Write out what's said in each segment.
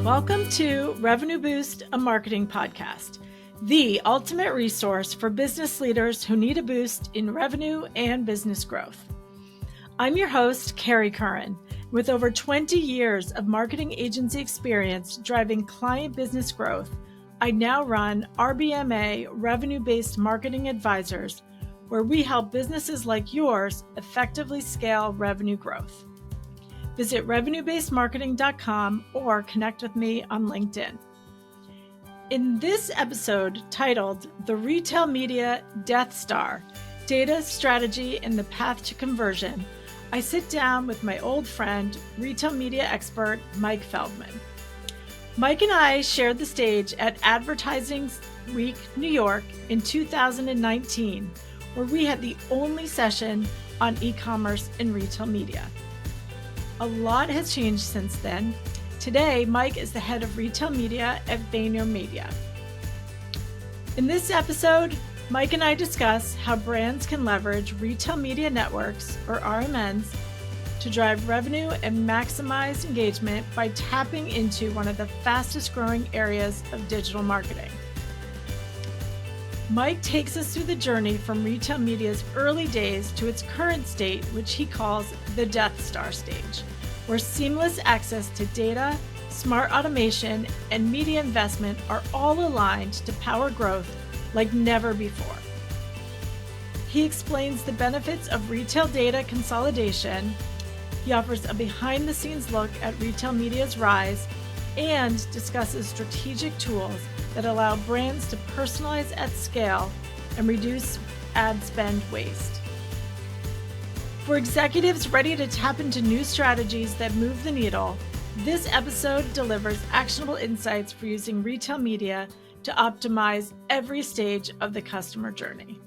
Welcome to Revenue Boost, a marketing podcast, the ultimate resource for business leaders who need a boost in revenue and business growth. I'm your host, Kerry Curran. With over 20 years of marketing agency experience driving client business growth, I now run RBMA Revenue-Based Marketing Advisors, where we help businesses like yours effectively scale revenue growth. Visit revenuebasedmarketing.com or connect with me on LinkedIn. In this episode titled The Retail Media Death Star, Data, Strategy, and the Path to Conversion, I sit down with my old friend, retail media expert, Mike Feldman. Mike and I shared the stage at Advertising Week, New York in 2019, where we had the only session on e-commerce and retail media. A lot has changed since then. Today, Mike is the head of retail media at VaynerMedia. In this episode, Mike and I discuss how brands can leverage retail media networks, or RMNs, to drive revenue and maximize engagement by tapping into one of the fastest growing areas of digital marketing. Mike takes us through the journey from retail media's early days to its current state, which he calls the Death Star stage, where seamless access to data, smart automation, and media investment are all aligned to power growth like never before. He explains the benefits of retail data consolidation. He offers a behind-the-scenes look at retail media's rise and discusses strategic tools that allow brands to personalize at scale and reduce ad spend waste. For executives ready to tap into new strategies that move the needle, this episode delivers actionable insights for using retail media to optimize every stage of the customer journey.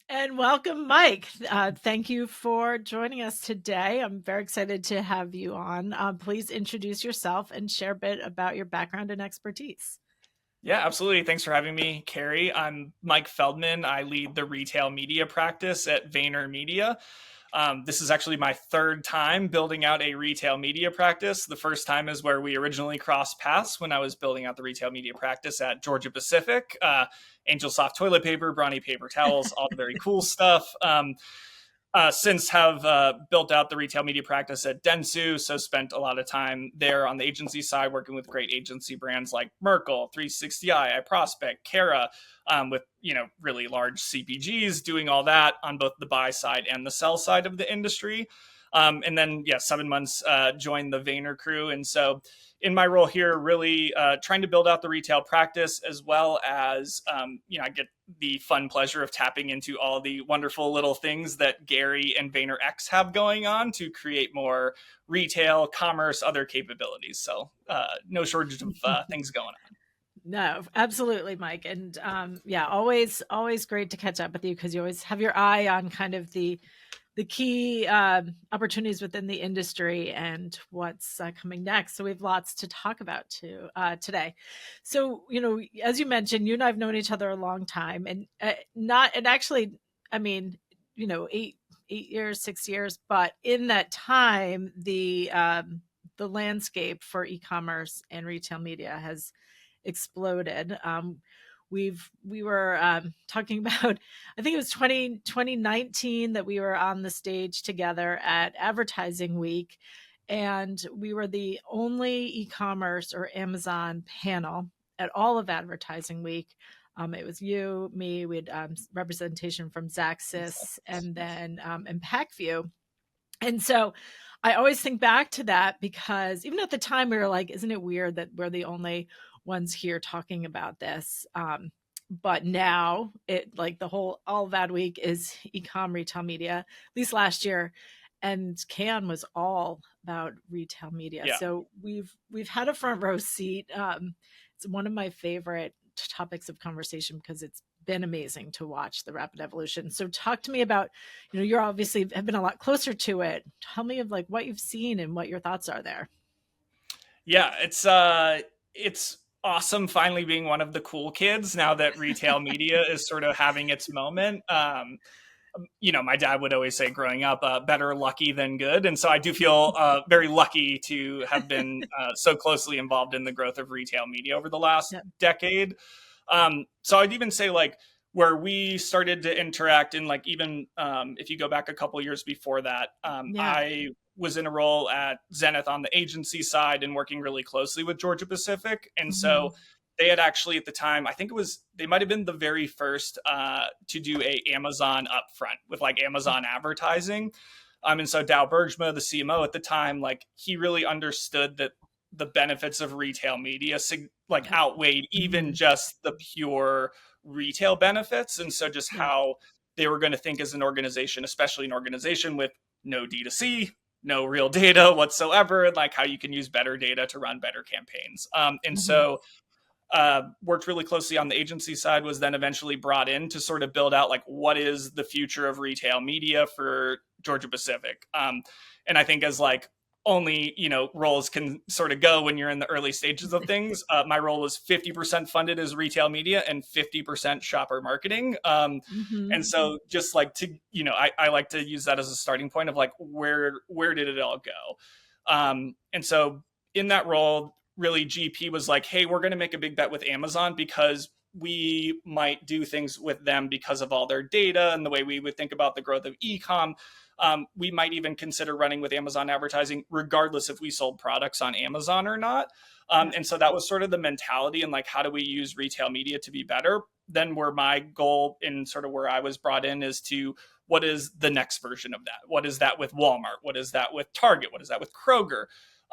And welcome, Mike. Thank you for joining us today. I'm very excited to have you on. Please introduce yourself and share a bit about your background and expertise. Yeah, absolutely. Thanks for having me, Kerry. I'm Mike Feldman. I lead the retail media practice at VaynerMedia. This is actually my third time building out a retail media practice. The first time is where we originally crossed paths when I was building out the retail media practice at Georgia Pacific. Angel Soft toilet paper, Brawny paper towels, all the very cool stuff. Since have built out the retail media practice at Dentsu, so spent a lot of time there on the agency side working with great agency brands like Merkle, 360i, iProspect, Kara, with really large CPGs, doing all that on both the buy side and the sell side of the industry. And then 7 months joined the Vayner crew, and so in my role here, really trying to build out the retail practice, as well as I get the fun pleasure of tapping into all the wonderful little things that Gary and VaynerX have going on to create more retail, commerce, other capabilities. So no shortage of things going on. No, absolutely, Mike. And always great to catch up with you because you always have your eye on kind of the key opportunities within the industry and what's coming next. So we have lots to talk about today. So, as you mentioned, you and I have known each other a long time, and 8 years, 6 years, but in that time, the landscape for e-commerce and retail media has exploded. We were talking about, I think it was 2019 that we were on the stage together at Advertising Week, and we were the only e-commerce or Amazon panel at all of Advertising Week. It was you, me, we had representation from Xaxis and then ImpactView. And so I always think back to that because even at the time we were like, isn't it weird that we're the only ones here talking about this? But now all of Ad Week is e-com retail media, at least last year. And Cannes was all about retail media. Yeah. So we've had a front row seat. It's one of my favorite topics of conversation because it's been amazing to watch the rapid evolution. So talk to me about, you're obviously have been a lot closer to it. Tell me of what you've seen and what your thoughts are there. Yeah, it's awesome finally being one of the cool kids now that retail media is sort of having its moment. My dad would always say growing up, better lucky than good. And so I do feel very lucky to have been so closely involved in the growth of retail media over the last Yeah. decade. So I'd even say like where we started to interact and like even if you go back a couple years before that, Yeah. I was in a role at Zenith on the agency side and working really closely with Georgia Pacific. And Hmm. so they had actually at the time, I think it was, they might have been the very first to do a Amazon upfront with like Amazon advertising. And so Dow Bergma, the CMO at the time, like he really understood that the benefits of retail media like Yep. outweighed even Hmm. just the pure retail benefits. And so just Yeah. how they were going to think as an organization, especially an organization with no D2C, no real data whatsoever, and like how you can use better data to run better campaigns. And Hmm. so worked really closely on the agency side, was then eventually brought in to sort of build out like what is the future of retail media for Georgia Pacific. And I think as like only roles can sort of go when you're in the early stages of things. My role was 50% funded as retail media and 50% shopper marketing. Hmm. And so just like to I like to use that as a starting point of like where did it all go? And so in that role, really GP was like, hey, we're going to make a big bet with Amazon because we might do things with them because of all their data and the way we would think about the growth of e-com. We might even consider running with Amazon advertising, regardless if we sold products on Amazon or not. Yeah. And so that was sort of the mentality and like, how do we use retail media to be better? Then where my goal and sort of where I was brought in is to what is the next version of that? What is that with Walmart? What is that with Target? What is that with Kroger?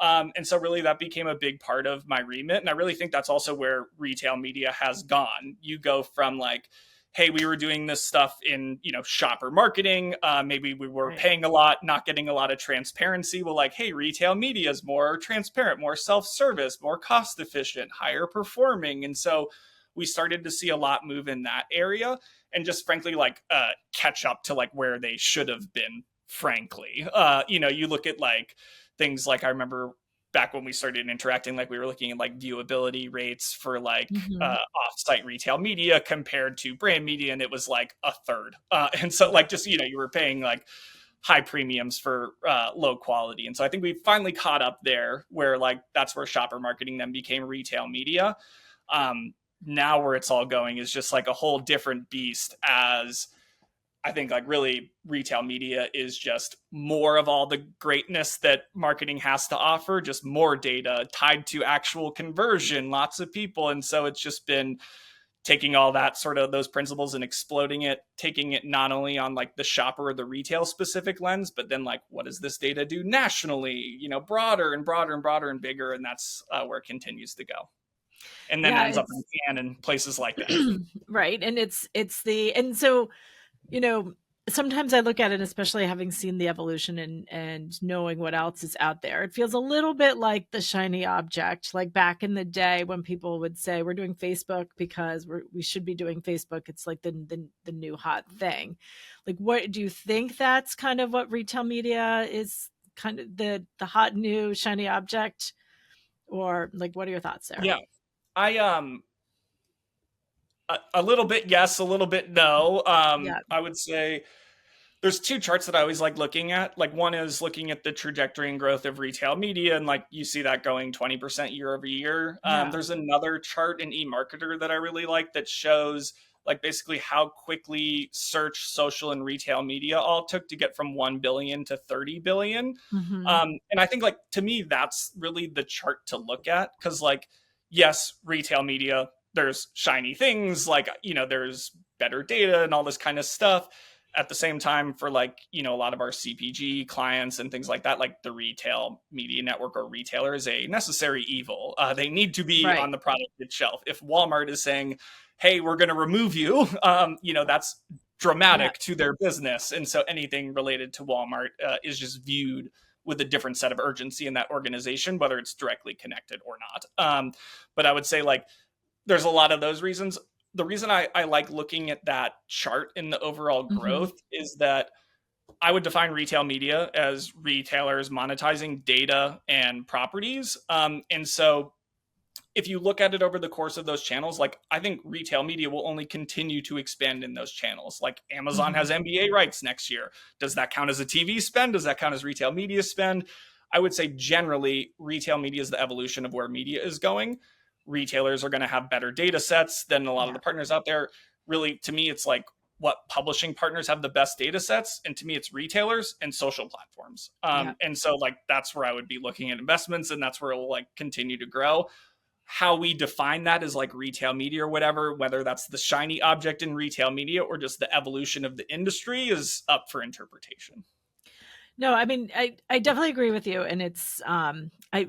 And so really that became a big part of my remit. And I really think that's also where retail media has gone. You go from like, hey, we were doing this stuff in, shopper marketing. Maybe we were Right. paying a lot, not getting a lot of transparency. Well, like, hey, retail media is more transparent, more self-service, more cost efficient, higher performing. And so we started to see a lot move in that area and just frankly like catch up to like where they should have been, frankly. You look at like things like I remember back when we started interacting, like we were looking at like viewability rates for like Hmm. off-site retail media compared to brand media, and it was like a third. And so like just you were paying like high premiums for low quality. And so I think we finally caught up there where like that's where shopper marketing then became retail media. Now where it's all going is just like a whole different beast as I think like really retail media is just more of all the greatness that marketing has to offer, just more data tied to actual conversion, lots of people. And so it's just been taking all that sort of those principles and exploding it, taking it not only on like the shopper or the retail specific lens, but then like what does this data do nationally, broader and broader and broader and bigger. And that's where it continues to go. And then Yeah. ends up in It's Cannes and places like that. right. And and so, you know, sometimes I look at it, especially having seen the evolution and knowing what else is out there. It feels a little bit like the shiny object, like back in the day when people would say we're doing Facebook because we should be doing Facebook. It's like the new hot thing. Like, what do you think? That's kind of what retail media is, kind of the hot new shiny object, or like, what are your thoughts there? Yeah. I a little bit yes, a little bit no. Yeah. I would say there's two charts that I always like looking at. Like one is looking at the trajectory and growth of retail media, and like you see that going 20% year over year. Yeah. There's another chart in eMarketer that I really like that shows like basically how quickly search, social, and retail media all took to get from 1 billion to 30 billion. Hmm. And I think like to me that's really the chart to look at because like yes, retail media, there's shiny things like there's better data and all this kind of stuff at the same time for like a lot of our CPG clients and things like that, like the retail media network or retailer is a necessary evil. They need to be Right. on the product shelf. If Walmart is saying, hey, we're going to remove you, that's Yeah. dramatic to their business. And so anything related to Walmart is just viewed with a different set of urgency in that organization, whether it's directly connected or not. But I would say like there's a lot of those reasons. The reason I like looking at that chart in the overall Hmm. growth is that I would define retail media as retailers monetizing data and properties. And so if you look at it over the course of those channels, like I think retail media will only continue to expand in those channels. Like Amazon has NBA rights next year. Does that count as a TV spend? Does that count as retail media spend? I would say generally retail media is the evolution of where media is going. Retailers are going to have better data sets than a lot of the partners out there. Really, to me, it's like what publishing partners have the best data sets. And to me, it's retailers and social platforms. And so like, that's where I would be looking at investments, and that's where it will like continue to grow. How we define that as like retail media or whatever, whether that's the shiny object in retail media or just the evolution of the industry, is up for interpretation. No, I mean, I definitely agree with you. And it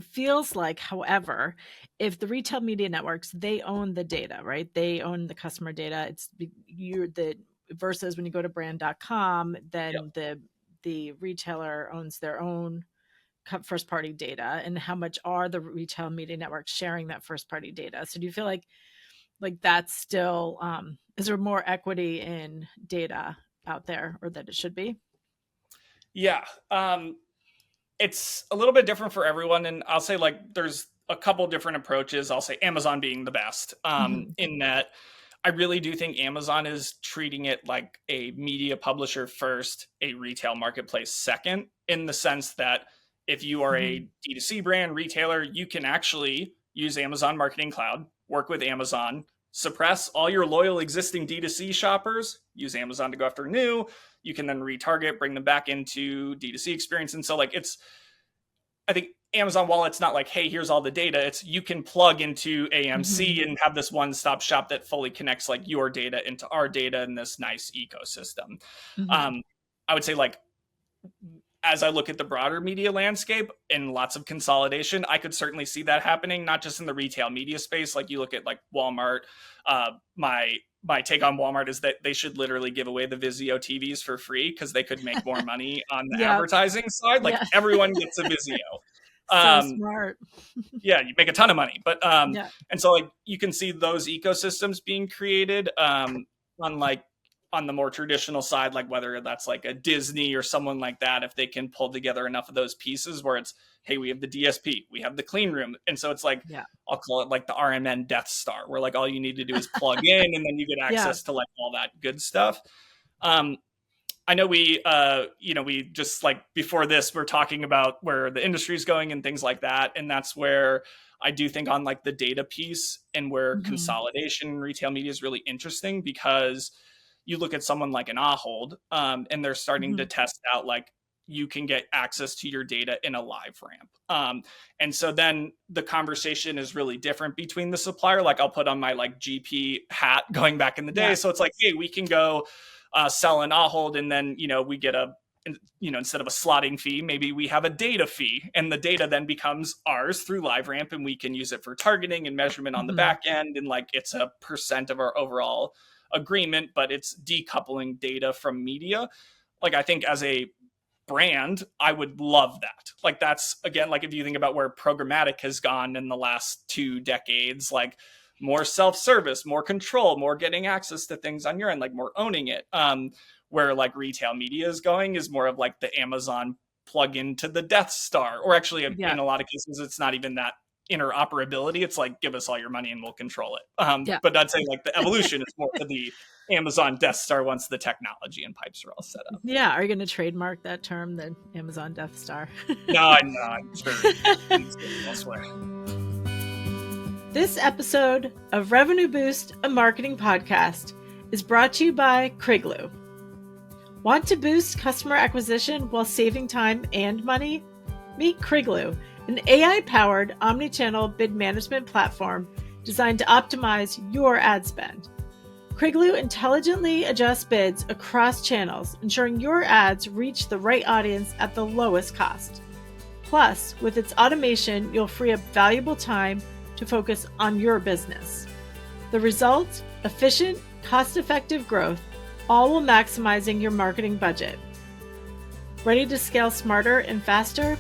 feels like, however, if the retail media networks, they own the data, right? They own the customer data. Versus when you go to brand.com, then the retailer owns their own first party data. And how much are the retail media networks sharing that first party data? So do you feel like that's still, is there more equity in data out there, or that it should be? Yeah. It's a little bit different for everyone. And I'll say like, there's a couple different approaches. I'll say Amazon being the best, in that I really do think Amazon is treating it like a media publisher first, a retail marketplace second, in the sense that if you are a D2C brand retailer, you can actually use Amazon Marketing Cloud, work with Amazon, suppress all your loyal existing D2C shoppers, use Amazon to go after new. You can then retarget, bring them back into D2C experience. And so like I think Amazon, while it's not like, hey, here's all the data, it's you can plug into AMC and have this one-stop shop that fully connects like your data into our data in this nice ecosystem. I would say like, as I look at the broader media landscape and lots of consolidation, I could certainly see that happening, not just in the retail media space. Like you look at like Walmart, my take on Walmart is that they should literally give away the Vizio TVs for free because they could make more money on the advertising side. Like everyone gets a Vizio. So smart. Yeah, you make a ton of money. But and so like you can see those ecosystems being created on the more traditional side, like whether that's like a Disney or someone like that, if they can pull together enough of those pieces where it's, hey, we have the DSP, we have the clean room. And so it's like, I'll call it like the RMN Death Star, where like all you need to do is plug in and then you get access to like all that good stuff. I know we just like before this, we're talking about where the industry is going and things like that. And that's where I do think on like the data piece and where consolidation in retail media is really interesting, because you look at someone like an Ahold, and they're starting to test out like you can get access to your data in a live ramp. And so then the conversation is really different between the supplier. Like I'll put on my like GP hat going back in the day. So it's like, hey, we can go sell an Ahold, and then, we get instead of a slotting fee, maybe we have a data fee, and the data then becomes ours through LiveRamp, and we can use it for targeting and measurement on the back end. And like, it's a % of our overall agreement, but it's decoupling data from media. Like I think as a brand, I would love that. Like that's, again, like if you think about where programmatic has gone in the last 2 decades, like more self-service, more control, more getting access to things on your end, like more owning it. Where like retail media is going is more of like the Amazon plug into the Death Star, or actually in a lot of cases, it's not even that interoperability. It's like, give us all your money and we'll control it. But I'd say like the evolution is more to the Amazon Death Star once the technology and pipes are all set up. Yeah. Are you going to trademark that term, the Amazon Death Star? No, I'm sure elsewhere. This episode of Revenue Boost, a marketing podcast, is brought to you by Kriglu. Want to boost customer acquisition while saving time and money? Meet Kriglu, an AI-powered omnichannel bid management platform designed to optimize your ad spend. Kriglu intelligently adjusts bids across channels, ensuring your ads reach the right audience at the lowest cost. Plus, with its automation, you'll free up valuable time to focus on your business. The result? Efficient, cost-effective growth, all while maximizing your marketing budget. Ready to scale smarter and faster?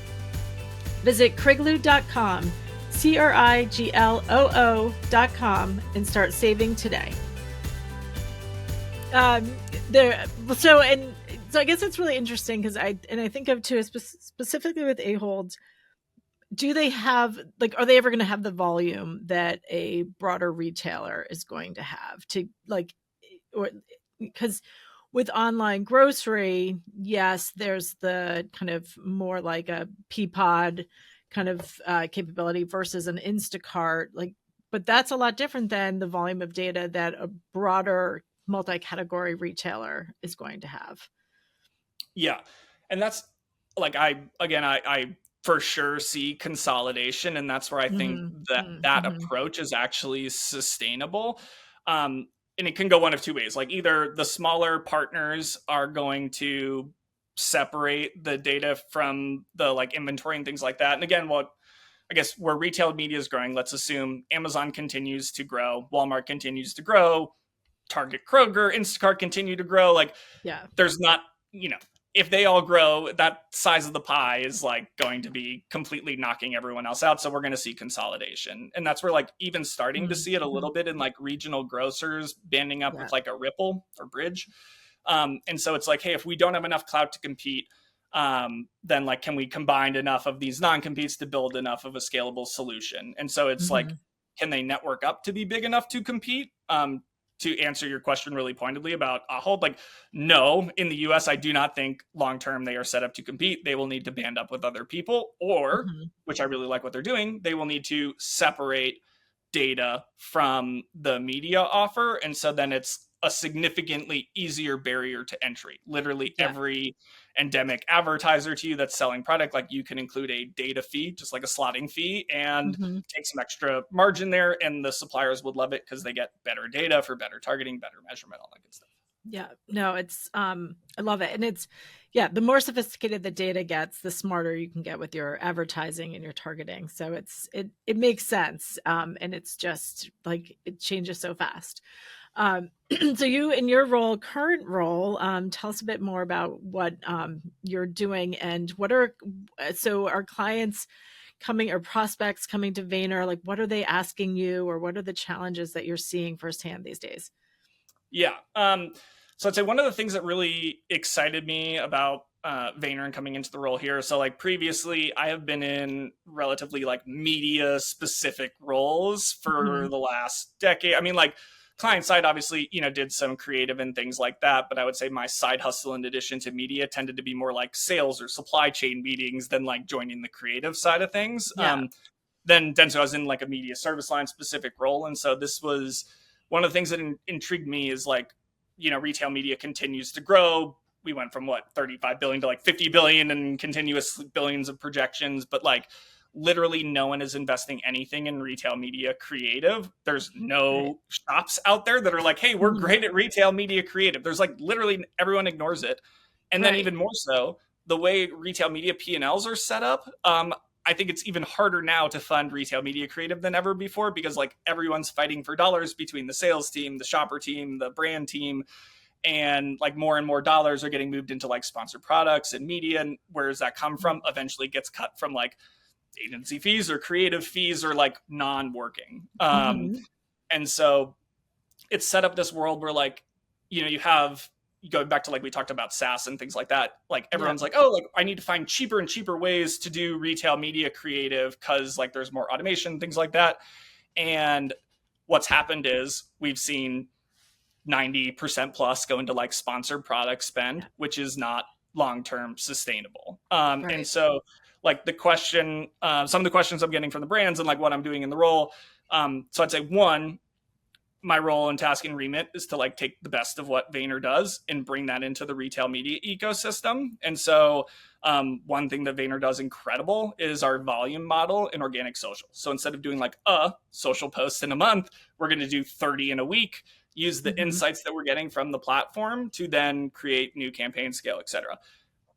Visit Kriglu.com, Kriglo.com, and start saving today. So I guess it's really interesting because I think of too, specifically with Ahold, do they have, like, are they ever going to have the volume that a broader retailer is going to have to, like, or because with online grocery, yes, there's the kind of more like a Peapod kind of capability versus an Instacart, like, but that's a lot different than the volume of data that a broader multi-category retailer is going to have. Yeah. And that's like, I for sure see consolidation. And that's where I think Mm-hmm. that Mm-hmm. approach is actually sustainable. And it can go one of two ways. Like either the smaller partners are going to separate the data from the like inventory and things like that. And again, what I guess where retail media is growing, let's assume Amazon continues to grow, Walmart continues to grow, Target, Kroger, Instacart continue to grow. Like Yeah. there's not, you know, if they all grow, that size of the pie is like going to be completely knocking everyone else out. So we're going to see consolidation. And that's where like even starting to see it a Mm-hmm. little bit in like regional grocers banding up Yeah. with like a Ripple or Bridge. And so it's like, hey, if we don't have enough clout to compete, then like, can we combine enough of these non-competes to build enough of a scalable solution? And so it's like, Mm-hmm. can they network up to be big enough to compete? To answer your question really pointedly about Ahold, like, no, in the US, I do not think long term they are set up to compete. They will need to band up with other people, or, Mm-hmm. which I really like what they're doing, they will need to separate data from the media offer. And so then it's a significantly easier barrier to entry. Literally Yeah. every endemic advertiser to you that's selling product, like you can include a data fee, just like a slotting fee, and Mm-hmm. take some extra margin there. And the suppliers would love it because they get better data for better targeting, better measurement, all that good stuff. Yeah, no, it's I love it. And it's, yeah, the more sophisticated the data gets, the smarter you can get with your advertising and your targeting. So it makes sense. And it's just like it changes so fast. So you, in your current role, tell us a bit more about what you're doing and what are, so are clients coming or prospects coming to Vayner, like what are they asking you, or what are the challenges that you're seeing firsthand these days? Yeah. So I'd say one of the things that really excited me about Vayner and coming into the role here. So like previously, I have been in relatively like media specific roles for Mhm. the last decade. I mean, like client side, obviously, did some creative and things like that. But I would say my side hustle in addition to media tended to be more like sales or supply chain meetings than like joining the creative side of things. Yeah. Then so I was in like a media service line specific role. And so this was one of the things that intrigued me is like, retail media continues to grow. We went from what 35 billion to like 50 billion and continuous billions of projections, but like literally no one is investing anything in retail media creative. There's Right. no shops out there that are like, hey, we're Mhm. great at retail media creative. There's like literally everyone ignores it. And then Right. even more so, the way retail media P&Ls are set up, I think it's even harder now to fund retail media creative than ever before because like everyone's fighting for dollars between the sales team, the shopper team, the brand team, and like more and more dollars are getting moved into like sponsored products and media. And where does that come from? Eventually gets cut from like agency fees or creative fees or like non-working. Mhm. And so it's set up this world where like, you have going back to like we talked about SaaS and things like that. Like Yeah. everyone's like, oh, like I need to find cheaper and cheaper ways to do retail media creative because like there's more automation, things like that. And what's happened is we've seen 90% plus go into like sponsored product spend, Yeah. which is not long-term sustainable. And Right. so like some of the questions I'm getting from the brands and like what I'm doing in the role. So I'd say one, my role and task and remit is to like take the best of what Vayner does and bring that into the retail media ecosystem. And so one thing that Vayner does incredible is our volume model in organic social. So instead of doing like a social post in a month, we're going to do 30 in a week, use the Mhm. insights that we're getting from the platform to then create new campaigns, scale, etc.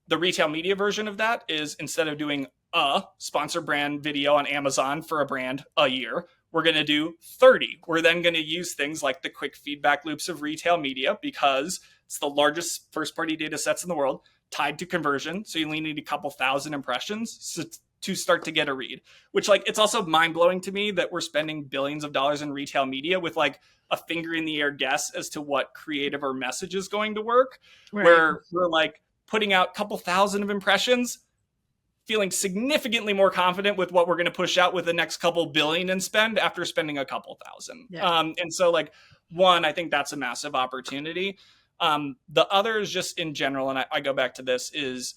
The retail media version of that is instead of doing a sponsor brand video on Amazon for a brand a year, we're going to do 30. We're then going to use things like the quick feedback loops of retail media because it's the largest first party data sets in the world tied to conversion. So you only need a couple thousand impressions to start to get a read, which like it's also mind blowing to me that we're spending billions of dollars in retail media with like a finger in the air guess as to what creative or message is going to work, Right. where we're like, putting out a couple thousand of impressions, feeling significantly more confident with what we're going to push out with the next couple billion in spend after spending a couple thousand. And so like, one, I think that's a massive opportunity. The other is just in general, and I go back to this, is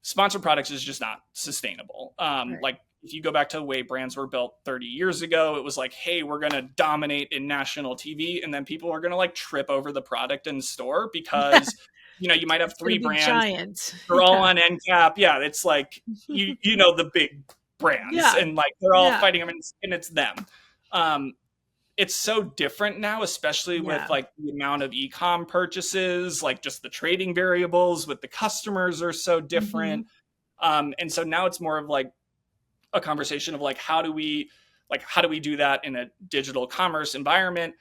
sponsored products is just not sustainable. Like if you go back to the way brands were built 30 years ago, it was like, hey, we're going to dominate in national TV. And then people are going to like trip over the product in store because, you might have three brands. Giant. They're all on end cap. Yeah. It's like, the big brands and like, they're all fighting them and it's them. It's so different now, especially with like the amount of e-com purchases, like just the trading variables with the customers are so different. And so now it's more of like a conversation of like, how do we do that in a digital commerce environment?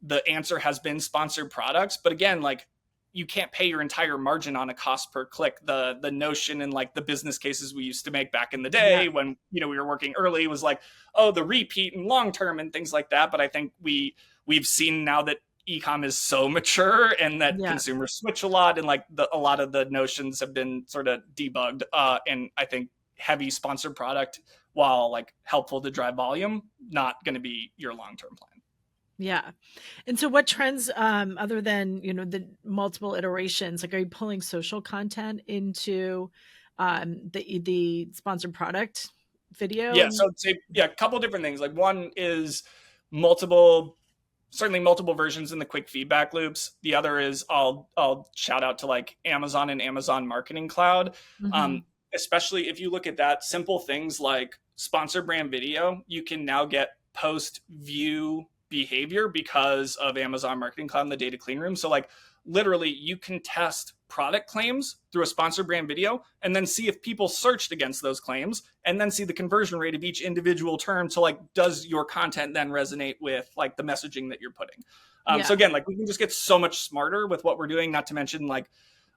The answer has been sponsored products. But again, like you can't pay your entire margin on a cost per click. The notion and like the business cases we used to make back in the day when, we were working early was like, oh, the repeat and long-term and things like that. But I think we've seen now that e-com is so mature and that consumers switch a lot and like a lot of the notions have been sort of debugged. And I think heavy sponsored product, while like helpful to drive volume, not going to be your long-term plan. Yeah. And so what trends, other than, the multiple iterations, like are you pulling social content into the sponsored product video? Yeah. So I'd say, a couple different things. Like one is certainly multiple versions in the quick feedback loops. The other is I'll shout out to like Amazon and Amazon Marketing Cloud. Especially if you look at that, simple things like sponsored brand video, you can now get post view behavior because of Amazon Marketing Cloud and the data clean room. So like literally you can test product claims through a sponsored brand video and then see if people searched against those claims and then see the conversion rate of each individual term. So like, does your content then resonate with like the messaging that you're putting? So again, like we can just get so much smarter with what we're doing, not to mention like,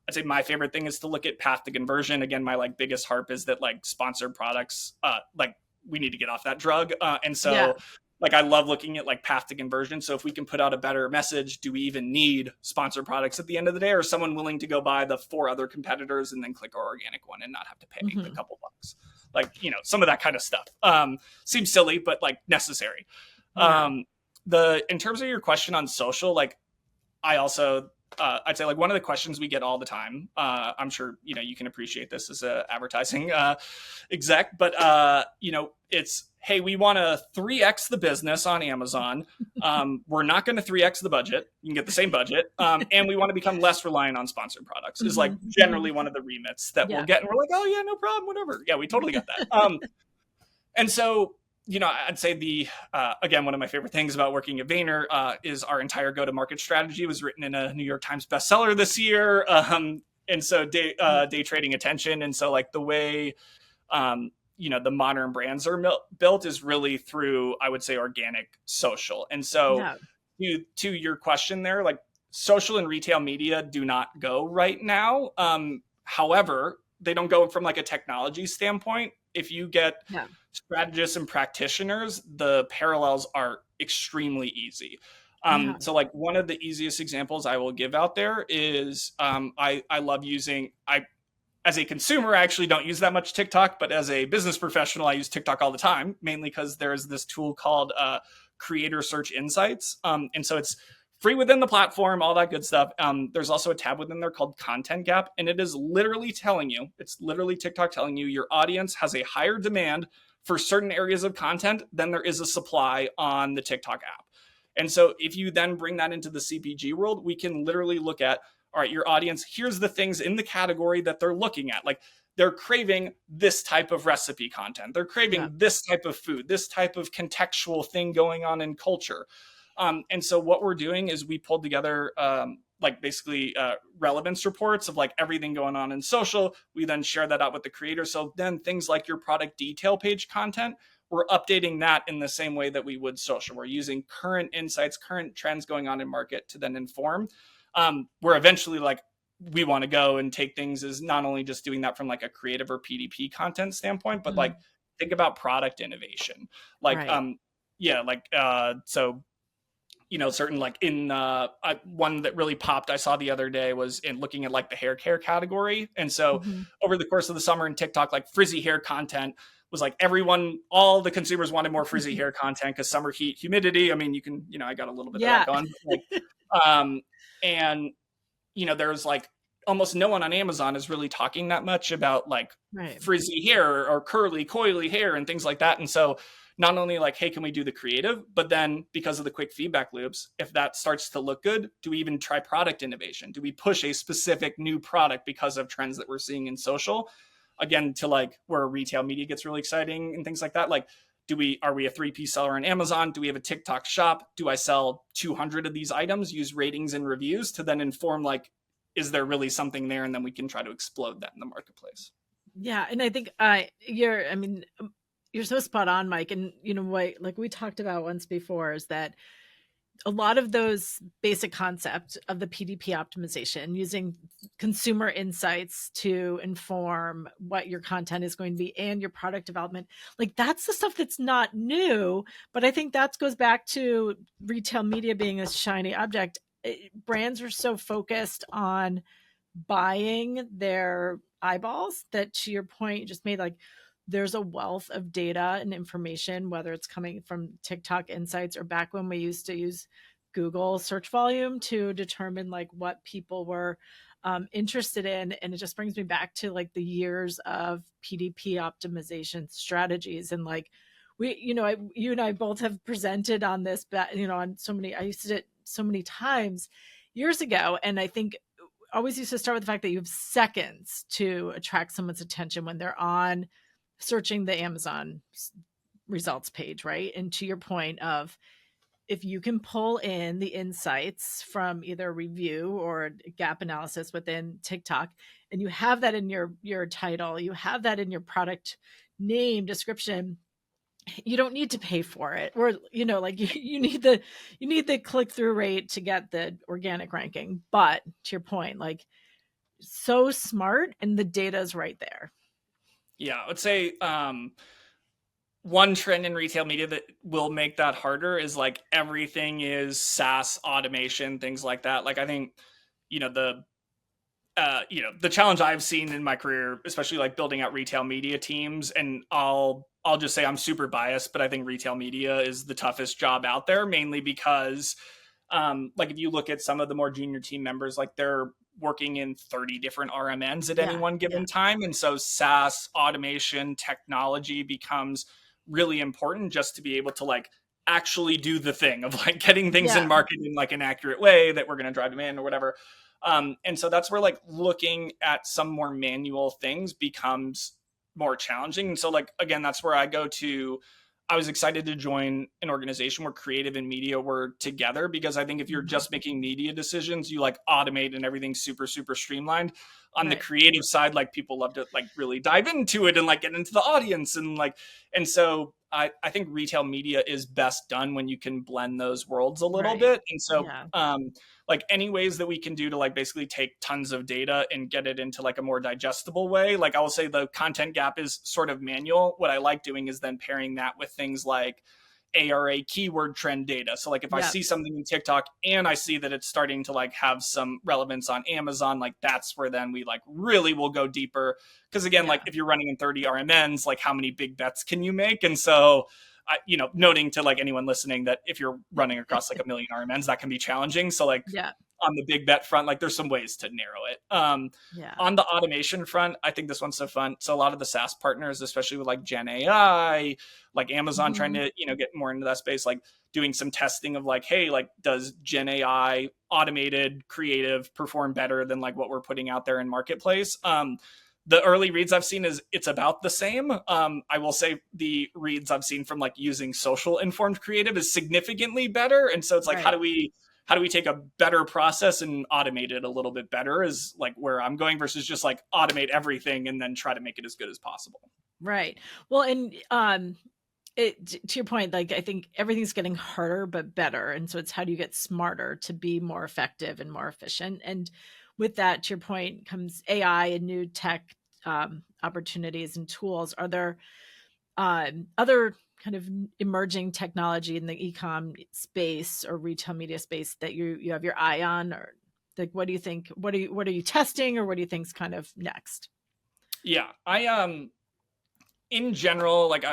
I'd say my favorite thing is to look at path to conversion. Again, my like biggest harp is that like sponsored products, like we need to get off that drug. And so like, I love looking at like path to conversion. So if we can put out a better message, do we even need sponsored products at the end of the day? Or is someone willing to go buy the 4 other competitors and then click our organic one and not have to pay a couple bucks? Like, some of that kind of stuff seems silly, but like necessary. In terms of your question on social, like I also, I'd say like one of the questions we get all the time, I'm sure, you can appreciate this as a advertising exec, but, it's, hey, we want to 3X the business on Amazon. We're not going to 3X the budget. You can get the same budget. And we want to become less reliant on sponsored products is like generally one of the remits that we'll get. And we're like, oh yeah, no problem, whatever. Yeah, we totally got that. And so, I'd say again, one of my favorite things about working at Vayner is our entire go-to-market strategy was written in a New York Times bestseller this year. And so day trading attention. And so like the way, the modern brands are built is really through, I would say, organic social. And so to your question there, like social and retail media do not go right now. However, they don't go from like a technology standpoint. If you get strategists and practitioners, the parallels are extremely easy. So like one of the easiest examples I will give out there is I love using, as a consumer, I actually don't use that much TikTok, but as a business professional, I use TikTok all the time, mainly because there's this tool called Creator Search Insights. And so it's free within the platform, all that good stuff. There's also a tab within there called Content Gap, and it is literally telling you, it's literally TikTok telling you your audience has a higher demand for certain areas of content than there is a supply on the TikTok app. And so if you then bring that into the CPG world, we can literally look at, all right, your audience, here's the things in the category that they're looking at. Like they're craving this type of recipe content. They're craving this type of food, this type of contextual thing going on in culture. And so what we're doing is we pulled together like basically relevance reports of like everything going on in social. We then share that out with the creator. So then things like your product detail page content, we're updating that in the same way that we would social. We're using current insights, current trends going on in market to then inform. Where eventually like we want to go and take things as not only just doing that from like a creative or PDP content standpoint, but like think about product innovation. Like, so certain like in one that really popped I saw the other day was in looking at like the hair care category. And so Mm-hmm. over the course of the summer in TikTok, like frizzy hair content was like all the consumers wanted more frizzy hair content because summer heat, humidity. I mean, you can, I got a little bit of that Yeah. going. But and there's like almost no one on Amazon is really talking that much about like Right. frizzy hair or curly, coily hair and things like that. And so not only like, hey, can we do the creative, but then because of the quick feedback loops, if that starts to look good, do we even try product innovation? Do we push a specific new product because of trends that we're seeing in social? Again, to like where retail media gets really exciting and things like that. Like, are we a 3P seller on Amazon? Do we have a TikTok shop? Do I sell 200 of these items, use ratings and reviews to then inform like, is there really something there? And then we can try to explode that in the marketplace. Yeah. And I think you're so spot on, Mike. And what, like we talked about once before, is that a lot of those basic concepts of the PDP optimization, using consumer insights to inform what your content is going to be and your product development, like that's the stuff that's not new. But I think that goes back to retail media being a shiny object. Brands are so focused on buying their eyeballs that, to your point you just made, like there's a wealth of data and information, whether it's coming from TikTok insights or back when we used to use Google search volume to determine like what people were interested in. And it just brings me back to like the years of PDP optimization strategies. And like you and I both have presented on this, on so many, I used to do it so many times years ago. And I think always used to start with the fact that you have seconds to attract someone's attention when they're on searching the Amazon results page, right? And to your point of, if you can pull in the insights from either a review or a gap analysis within TikTok, and you have that in your title, you have that in your product name description, you don't need to pay for it. Or like you need the click-through rate to get the organic ranking. But to your point, like, so smart, and the data is right there. Yeah, I would say one trend in retail media that will make that harder is like everything is SaaS automation, things like that. Like I think, the the challenge I've seen in my career, especially like building out retail media teams, and I'll just say I'm super biased, but I think retail media is the toughest job out there, mainly because like if you look at some of the more junior team members, like they're working in 30 different RMNs at any Yeah. one given time. And so SaaS automation technology becomes really important just to be able to like actually do the thing of like getting things in Yeah. market in like an accurate way that we're going to drive demand or whatever. And so that's where like looking at some more manual things becomes more challenging. And so like, again, that's where I was excited to join an organization where creative and media were together, because I think if you're just making media decisions, you like automate and everything's super, super streamlined. On the Right. creative side, like people love to like really dive into it and like get into the audience and so I think retail media is best done when you can blend those worlds a little Right. bit. And so Yeah. like any ways that we can do to like basically take tons of data and get it into like a more digestible way. Like I will say the content gap is sort of manual. What I like doing is then pairing that with things like ARA keyword trend data. So like if I Yeah. see something in TikTok and I see that it's starting to like have some relevance on Amazon, like that's where then we like really will go deeper. Cause again, Yeah. like if you're running in 30 RMNs, like how many big bets can you make? And so noting to like anyone listening that if you're running across like a million RMNs, that can be challenging. So like Yeah. on the big bet front, like there's some ways to narrow it. Yeah. On the automation front, I think this one's so fun. So a lot of the SaaS partners, especially with like Gen AI, like Amazon trying Mhm. to, get more into that space, like doing some testing of like, hey, like does Gen AI automated creative perform better than like what we're putting out there in marketplace? The early reads I've seen is it's about the same. I will say the reads I've seen from like using social informed creative is significantly better. And so it's like, Right. how do we take a better process and automate it a little bit better is like where I'm going, versus just like automate everything and then try to make it as good as possible. Right. Well, and to your point, like I think everything's getting harder but better, and so it's how do you get smarter to be more effective and more efficient. And with that, to your point, comes AI and new tech opportunities and tools. Are there other kind of emerging technology in the e-com space or retail media space that you have your eye on, or like, what do you think? What are you testing, or what do you think's kind of next? Yeah, I in general, like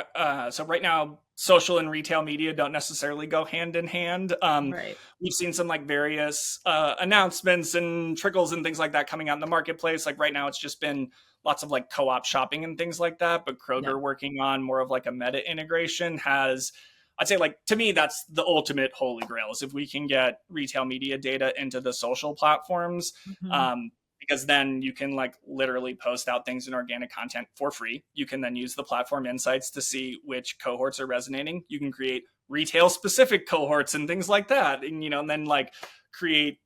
so right now, social and retail media don't necessarily go hand in hand. Right. We've seen some like various announcements and trickles and things like that coming out in the marketplace. Like right now, it's just been lots of like co-op shopping and things like that. But Yeah. Kroger working on more of like a meta integration has, I'd say, like, to me, that's the ultimate holy grail, is if we can get retail media data into the social platforms. Mm-hmm. Um, because then you can like literally post out things in organic content for free. You can then use the platform insights to see which cohorts are resonating. You can create retail specific cohorts and things like that. And, and then like create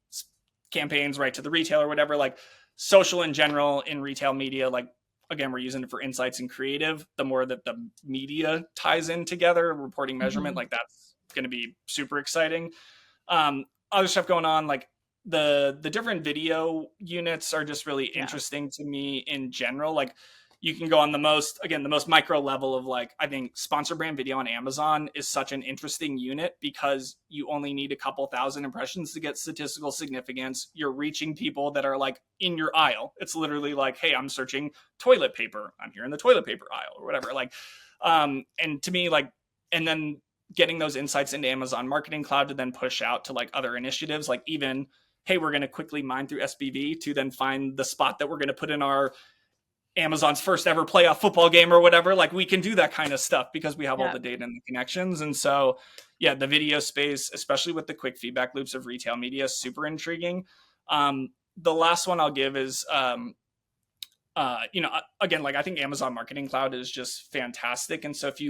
campaigns right to the retailer or whatever. Like social in general in retail media, like, again, we're using it for insights and creative. The more that the media ties in together, reporting, measurement, Mm-hmm. like that's going to be super exciting. Other stuff going on, like the different video units are just really Yeah. interesting to me in general. Like you can go on the most micro level of like, I think sponsor brand video on Amazon is such an interesting unit because you only need a couple thousand impressions to get statistical significance. You're reaching people that are like in your aisle. It's literally like, hey, I'm searching toilet paper, I'm here in the toilet paper aisle or whatever. Like and to me, like, and then getting those insights into Amazon Marketing Cloud to then push out to like other initiatives, like even, hey, we're going to quickly mine through SBV to then find the spot that we're going to put in our Amazon's first ever playoff football game or whatever. Like we can do that kind of stuff because we have all Yeah. the data and the connections. And so, yeah, the video space, especially with the quick feedback loops of retail media, is super intriguing. The last one I'll give is, again, like I think Amazon Marketing Cloud is just fantastic. And so if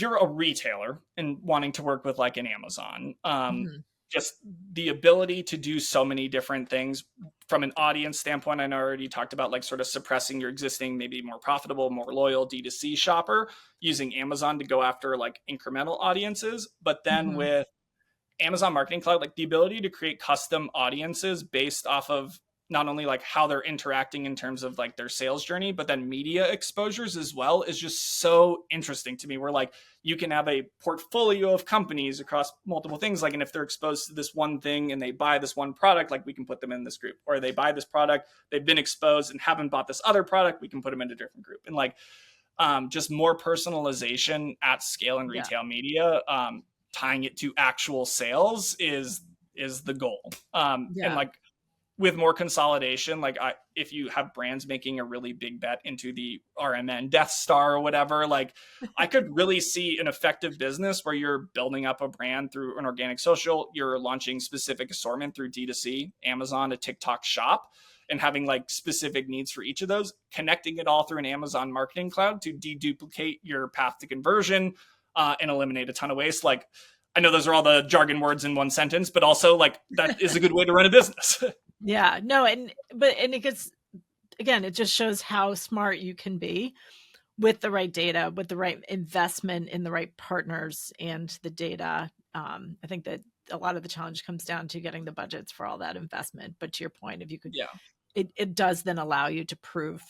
you're a retailer and wanting to work with like an Amazon, Mm-hmm. just the ability to do so many different things from an audience standpoint. I already talked about like sort of suppressing your existing, maybe more profitable, more loyal D2C shopper, using Amazon to go after like incremental audiences. But then Mm-hmm. with Amazon Marketing Cloud, like the ability to create custom audiences based off of not only like how they're interacting in terms of like their sales journey, but then media exposures as well, is just so interesting to me. Where like you can have a portfolio of companies across multiple things, like, and if they're exposed to this one thing and they buy this one product, like we can put them in this group. Or they buy this product, they've been exposed and haven't bought this other product, we can put them in a different group. And like just more personalization at scale in Yeah. retail media, tying it to actual sales is the goal. And Yeah. like with more consolidation, like if you have brands making a really big bet into the RMN Death Star or whatever, like I could really see an effective business where you're building up a brand through an organic social, you're launching specific assortment through D2C, Amazon, a TikTok shop, and having like specific needs for each of those, connecting it all through an Amazon Marketing Cloud to deduplicate your path to conversion and eliminate a ton of waste. Like I know those are all the jargon words in one sentence, but also like that is a good way to run a business. Yeah. No, and it gets, again, it just shows how smart you can be with the right data, with the right investment in the right partners and the data. I think that a lot of the challenge comes down to getting the budgets for all that investment. But to your point, if you could, Yeah. it does then allow you to prove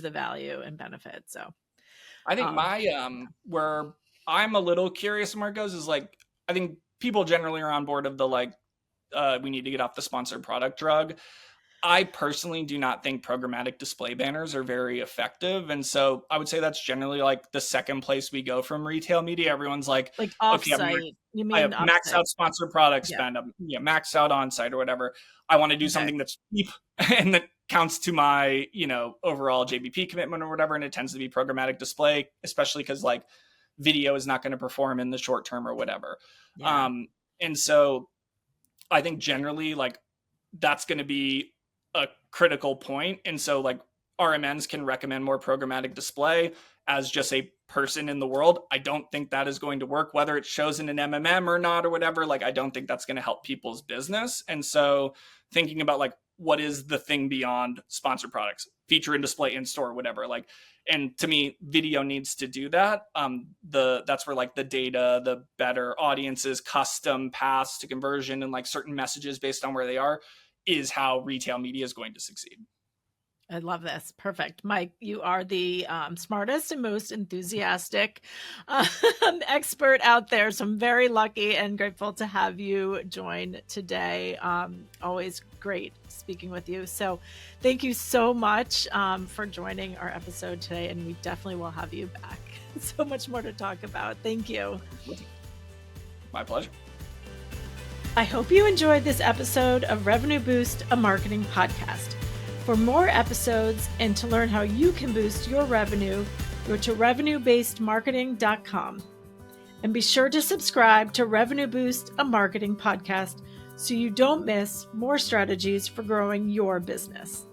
the value and benefit. So I think um, my where I'm a little curious where it goes is like I think people generally are on board of the like we need to get off the sponsored product drug. I personally do not think programmatic display banners are very effective. And so I would say that's generally like the second place we go from retail media. Everyone's like, like okay, offsite, you I mean have maxed offsite? out sponsored product Yeah. spend, I'm maxed out on site or whatever. I want to do Okay. something that's cheap and that counts to my, overall JBP commitment or whatever. And it tends to be programmatic display, especially because like video is not going to perform in the short term or whatever. Yeah. And so I think generally like that's going to be a critical point. And so like RMNs can recommend more programmatic display as just a person in the world. I don't think that is going to work, whether it shows in an MMM or not or whatever. Like, I don't think that's going to help people's business. And so thinking about like, what is the thing beyond sponsored products, feature and display in store, whatever, like, and to me, video needs to do that. That's where like the data, the better audiences, custom paths to conversion, and like certain messages based on where they are, is how retail media is going to succeed. I love this. Perfect. Mike, you are the smartest and most enthusiastic um, expert out there. So I'm very lucky and grateful to have you join today. Always great speaking with you. So thank you so much for joining our episode today. And we definitely will have you back. So much more to talk about. Thank you. My pleasure. I hope you enjoyed this episode of Revenue Boost, a marketing podcast. For more episodes and to learn how you can boost your revenue, go to revenuebasedmarketing.com. And be sure to subscribe to Revenue Boost, a marketing podcast, so you don't miss more strategies for growing your business.